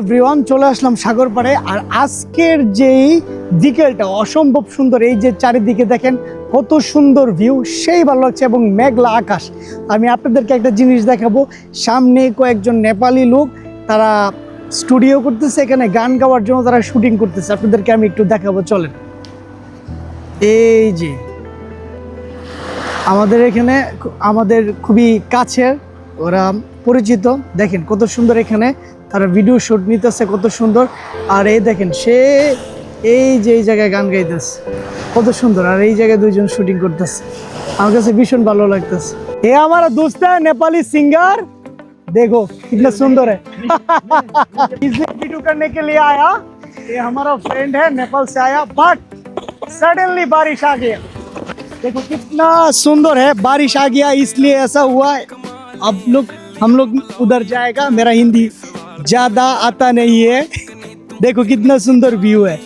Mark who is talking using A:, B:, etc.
A: Everyone, চলে আসলাম সাগর পাড়ে। আর আজকের যেই বিকেলটা অসম্ভব সুন্দর, এই যে চারিদিকে দেখেন কত সুন্দর ভিউ, সেই ভালো লাগছে এবং মেঘলা আকাশ। আমি আপনাদেরকে একটা জিনিস দেখাবো। সামনে কয়েকজন নেপালি লোক, তারা স্টুডিও করতেছে, এখানে গান গাওয়ার জন্য তারা শুটিং করতেছে। আপনাদেরকে আমি একটু দেখাবো, চলেন। এই যে আমাদের এখানে, আমাদের খুবই কাছের, ওরা পরিচিত। দেখেন কত সুন্দর, এখানে তারা ভিডিও শুট নিতেছে, কত সুন্দর। আর এই দেখেন সে এই যে এই জায়গায় গান গাইতেছে, কত সুন্দর। আর এই জায়গায় দুইজন শুটিং করতেছে, আমার কাছে ভীষণ ভালো লাগতেছে। এ আমার दोस्त है नेपाली सिंगर, देखो कितना सुंदर है। इसे वीडियो करने के लिए आया, ये हमारा फ्रेंड है, नेपाल से आया, बट सडनली बारिश आ गया। देखो कितना सुंदर है, बारिश आ गया इसलिए ऐसा हुआ है। अब हम लोग उधर जाएगा, मेरा हिंदी ज्यादा आता नहीं है। देखो कितना सुंदर व्यू है।